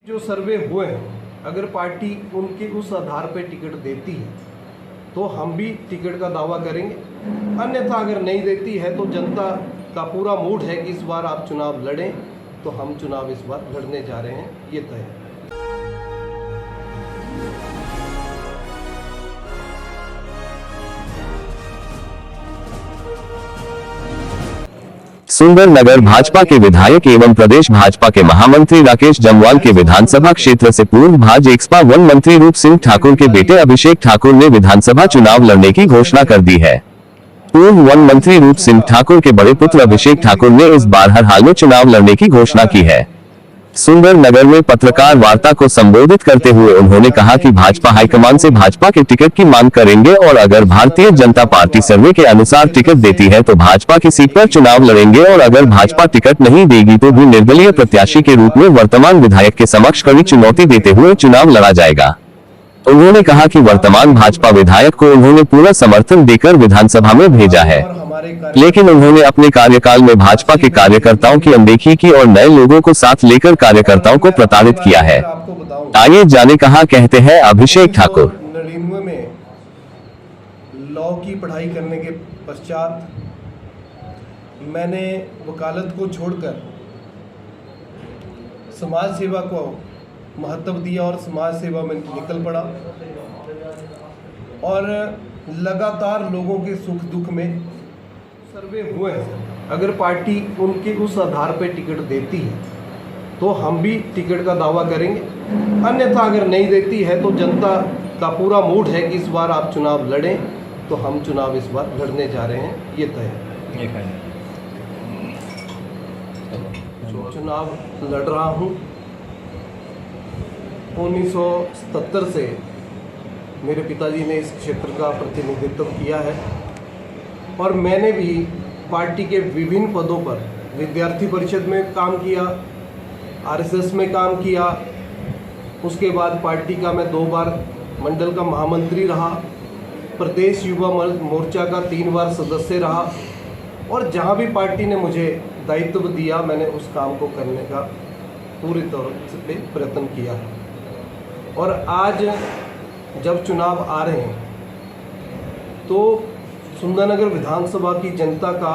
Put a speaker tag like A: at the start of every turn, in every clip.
A: जो सर्वे हुए हैं, अगर पार्टी उनके उस आधार पर टिकट देती है तो हम भी टिकट का दावा करेंगे, अन्यथा अगर नहीं देती है तो जनता का पूरा मूड है कि इस बार आप चुनाव लड़ें, तो हम चुनाव इस बार लड़ने जा रहे हैं, ये तय है।
B: सुंदरनगर भाजपा के विधायक एवं प्रदेश भाजपा के महामंत्री राकेश जम्वाल के विधानसभा क्षेत्र से पूर्व भाजपा वन मंत्री रूप सिंह ठाकुर के बेटे अभिषेक ठाकुर ने विधानसभा चुनाव लड़ने की घोषणा कर दी है। पूर्व वन मंत्री रूप सिंह ठाकुर के बड़े पुत्र अभिषेक ठाकुर ने इस बार हर हाल में चुनाव लड़ने की घोषणा की है। सुंदरनगर में पत्रकार वार्ता को संबोधित करते हुए उन्होंने कहा कि भाजपा हाईकमान से भाजपा के टिकट की मांग करेंगे और अगर भारतीय जनता पार्टी सर्वे के अनुसार टिकट देती है तो भाजपा की सीट पर चुनाव लड़ेंगे और अगर भाजपा टिकट नहीं देगी तो भी निर्दलीय प्रत्याशी के रूप में वर्तमान विधायक के समक्ष कड़ी चुनौती देते हुए चुनाव लड़ा जाएगा। उन्होंने कहा कि वर्तमान भाजपा विधायक को उन्होंने पूरा समर्थन देकर विधानसभा में भेजा है, लेकिन उन्होंने अपने कार्यकाल में भाजपा के कार्यकर्ताओं की अनदेखी की और नए लोगों को साथ लेकर कार्यकर्ताओं को प्रताड़ित किया है। आइए जाने कहा कहते हैं अभिषेक ठाकुर।
A: 1999 में लॉ की पढ़ाई करने के पश्चात मैंने वकालत को छोड़कर समाज सेवा को महत्व दिया और समाज सेवा में निकल पड़ा और लगातार लोगों के सुख दुख में सर्वे हुए हैं। अगर पार्टी उनके उस आधार पर टिकट देती है तो हम भी टिकट का दावा करेंगे, अन्यथा अगर नहीं देती है तो जनता का पूरा मूड है कि इस बार आप चुनाव लड़ें, तो हम चुनाव इस बार लड़ने जा रहे हैं, ये तय है। चुनाव लड़ रहा हूँ। 1977 से मेरे पिताजी ने इस क्षेत्र का प्रतिनिधित्व किया है और मैंने भी पार्टी के विभिन्न पदों पर विद्यार्थी परिषद में काम किया, आरएसएस में काम किया, उसके बाद पार्टी का मैं 2 बार मंडल का महामंत्री रहा, प्रदेश युवा मोर्चा का 3 बार सदस्य रहा और जहां भी पार्टी ने मुझे दायित्व दिया मैंने उस काम को करने का पूरी तौर से प्रयत्न किया है। और आज जब चुनाव आ रहे हैं तो सुंदरनगर विधानसभा की जनता का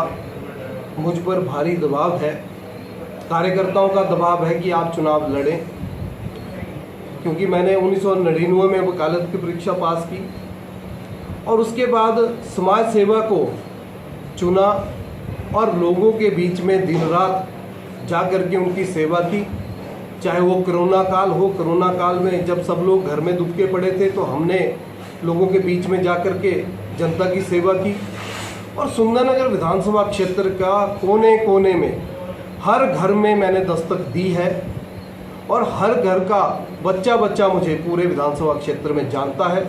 A: मुझ पर भारी दबाव है, कार्यकर्ताओं का दबाव है कि आप चुनाव लड़ें, क्योंकि मैंने 1999 में वकालत की परीक्षा पास की और उसके बाद समाज सेवा को चुना और लोगों के बीच में दिन रात जा कर के उनकी सेवा की। चाहे वो कोरोना काल हो, कोरोना काल में जब सब लोग घर में दुबके पड़े थे तो हमने लोगों के बीच में जा कर के जनता की सेवा की और सुंदरनगर विधानसभा क्षेत्र का कोने कोने में हर घर में मैंने दस्तक दी है और हर घर का बच्चा बच्चा मुझे पूरे विधानसभा क्षेत्र में जानता है।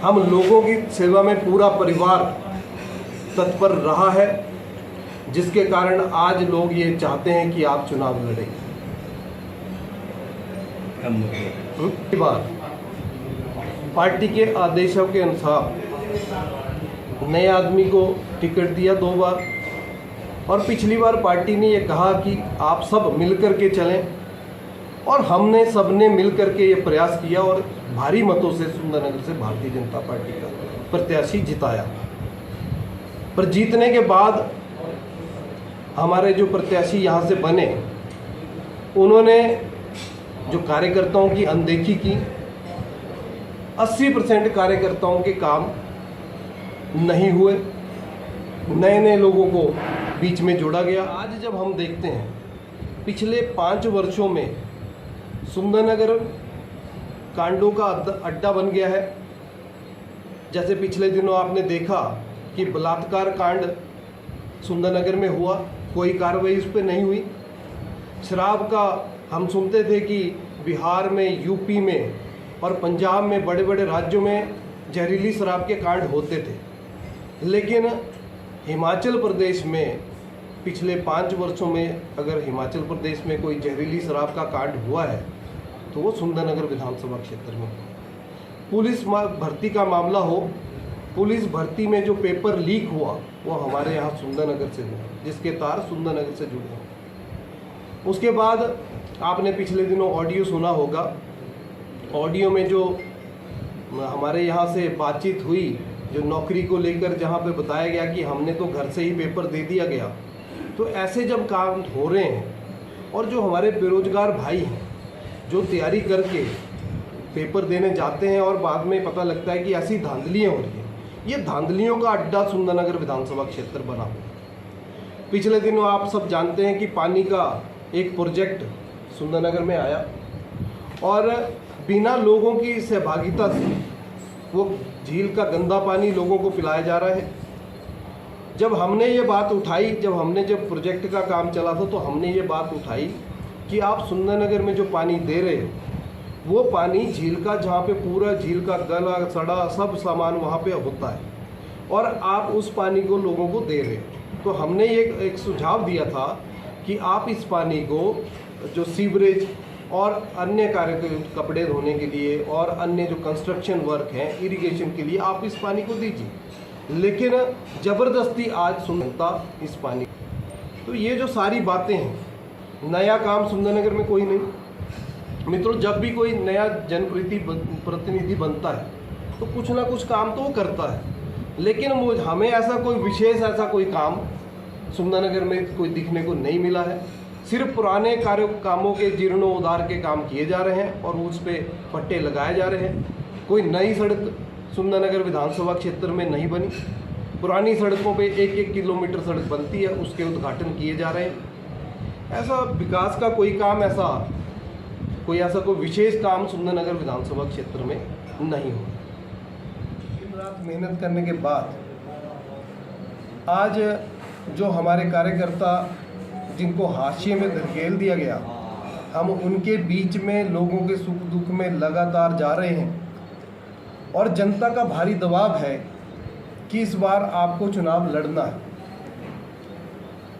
A: हम लोगों की सेवा में पूरा परिवार तत्पर रहा है, जिसके कारण आज लोग ये चाहते हैं कि आप चुनाव लड़ें। बार पार्टी के आदेशों के अनुसार नए आदमी को टिकट दिया 2 बार और पिछली बार पार्टी ने ये कहा कि आप सब मिलकर के चलें और हमने सबने मिलकर के ये प्रयास किया और भारी मतों से सुंदरनगर से भारतीय जनता पार्टी का प्रत्याशी जिताया। पर जीतने के बाद हमारे जो प्रत्याशी यहाँ से बने उन्होंने जो कार्यकर्ताओं की अनदेखी की, 80% कार्यकर्ताओं के काम नहीं हुए, नए नए लोगों को बीच में जोड़ा गया। आज जब हम देखते हैं पिछले 5 वर्षों में सुंदरनगर कांडों का अड्डा बन गया है। जैसे पिछले दिनों आपने देखा कि बलात्कार कांड सुंदरनगर में हुआ, कोई कार्रवाई उस पर नहीं हुई। शराब का हम सुनते थे कि बिहार में, यूपी में और पंजाब में, बड़े बड़े राज्यों में जहरीली शराब के कांड होते थे, लेकिन हिमाचल प्रदेश में पिछले 5 वर्षों में अगर हिमाचल प्रदेश में कोई जहरीली शराब का कांड हुआ है तो वो सुंदरनगर विधानसभा क्षेत्र में। पुलिस भर्ती का मामला हो, पुलिस भर्ती में जो पेपर लीक हुआ वो हमारे यहाँ सुंदरनगर से हुआ, जिसके तार सुंदरनगर से जुड़े हैं। उसके बाद आपने पिछले दिनों ऑडियो सुना होगा। ऑडियो में जो हमारे यहाँ से बातचीत हुई, जो नौकरी को लेकर जहाँ पे बताया गया कि हमने तो घर से ही पेपर दे दिया गया, तो ऐसे जब काम हो रहे हैं और जो हमारे बेरोजगार भाई हैं जो तैयारी करके पेपर देने जाते हैं और बाद में पता लगता है कि ऐसी धांधलियाँ हो रही हैं, ये धांधलियों का अड्डा सुंदरनगर विधानसभा क्षेत्र बना हुआ है। पिछले दिनों आप सब जानते हैं कि पानी का एक प्रोजेक्ट सुंदरनगर में आया और बिना लोगों की सहभागिता से वो झील का गंदा पानी लोगों को पिलाया जा रहा है। जब हमने ये बात उठाई, जब प्रोजेक्ट का काम चला था, तो हमने ये बात उठाई कि आप सुंदरनगर में जो पानी दे रहे हो वो पानी झील का, जहाँ पे पूरा झील का गला सड़ा सब सामान वहाँ पे होता है और आप उस पानी को लोगों को दे रहे हो। तो हमने ये एक सुझाव दिया था कि आप इस पानी को जो सीवरेज और अन्य कार्य के कपड़े धोने के लिए और अन्य जो कंस्ट्रक्शन वर्क हैं, इरिगेशन के लिए आप इस पानी को दीजिए, लेकिन ज़बरदस्ती आज सुनता इस पानी। तो ये जो सारी बातें हैं, नया काम सुंदरनगर में कोई नहीं। मित्रों, जब भी कोई नया जनप्रतिनिधि बनता है तो कुछ ना कुछ काम तो वो करता है, लेकिन हमें ऐसा कोई विशेष कोई काम सुंदरनगर में कोई दिखने को नहीं मिला है। सिर्फ पुराने कामों के जीर्णोद्धार के काम किए जा रहे हैं और उस पर पट्टे लगाए जा रहे हैं। कोई नई सड़क सुंदरनगर विधानसभा क्षेत्र में नहीं बनी। पुरानी सड़कों पे 1-1 किलोमीटर सड़क बनती है, उसके उद्घाटन किए जा रहे हैं। ऐसा विकास का कोई काम, ऐसा कोई विशेष काम सुंदरनगर विधानसभा क्षेत्र में नहीं हो। दिन रात मेहनत करने के बाद आज जो हमारे कार्यकर्ता जिनको हाशिए में धकेल दिया गया, हम उनके बीच में लोगों के सुख दुख में लगातार जा रहे हैं और जनता का भारी दबाव है कि इस बार आपको चुनाव लड़ना है।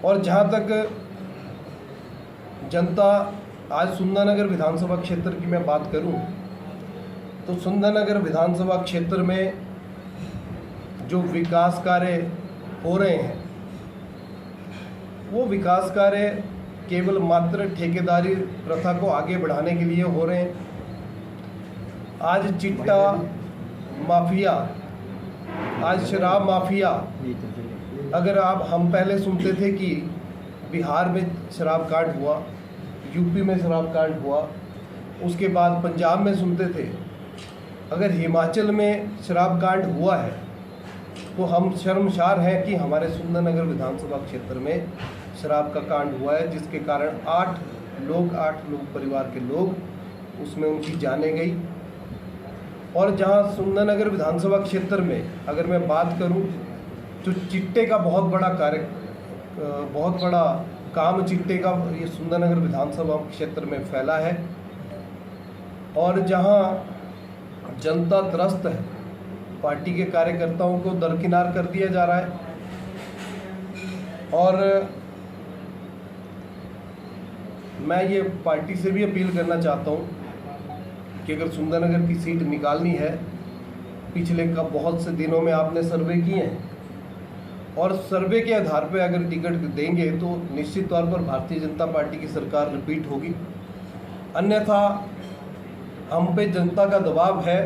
A: और जहाँ तक जनता आज सुंदरनगर विधानसभा क्षेत्र की मैं बात करूं, तो सुंदरनगर विधानसभा क्षेत्र में जो विकास कार्य हो रहे हैं वो विकास कार्य केवल मात्र ठेकेदारी प्रथा को आगे बढ़ाने के लिए हो रहे हैं। आज चिट्टा माफिया, आज शराब माफिया, अगर हम पहले सुनते थे कि बिहार में शराब कांड हुआ, यूपी में शराब कांड हुआ, उसके बाद पंजाब में सुनते थे। अगर हिमाचल में शराब कांड हुआ है तो हम शर्मसार हैं कि हमारे सुंदरनगर विधानसभा क्षेत्र में शराब का कांड हुआ है, जिसके कारण 8 लोग परिवार के लोग उसमें उनकी जानें गई। और जहां सुंदरनगर विधानसभा क्षेत्र में अगर मैं बात करूं तो चिट्टे का बहुत बड़ा काम चिट्टे का ये सुंदरनगर विधानसभा क्षेत्र में फैला है और जहां जनता त्रस्त है, पार्टी के कार्यकर्ताओं को दरकिनार कर दिया जा रहा है। और मैं ये पार्टी से भी अपील करना चाहता हूँ कि अगर सुंदरनगर की सीट निकालनी है, पिछले बहुत से दिनों में आपने सर्वे किए हैं और सर्वे के आधार पर अगर टिकट देंगे तो निश्चित तौर पर भारतीय जनता पार्टी की सरकार रिपीट होगी। अन्यथा हम पे जनता का दबाव है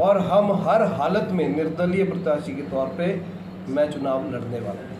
A: और हम हर हालत में निर्दलीय प्रत्याशी के तौर पे मैं चुनाव लड़ने वाला हूँ।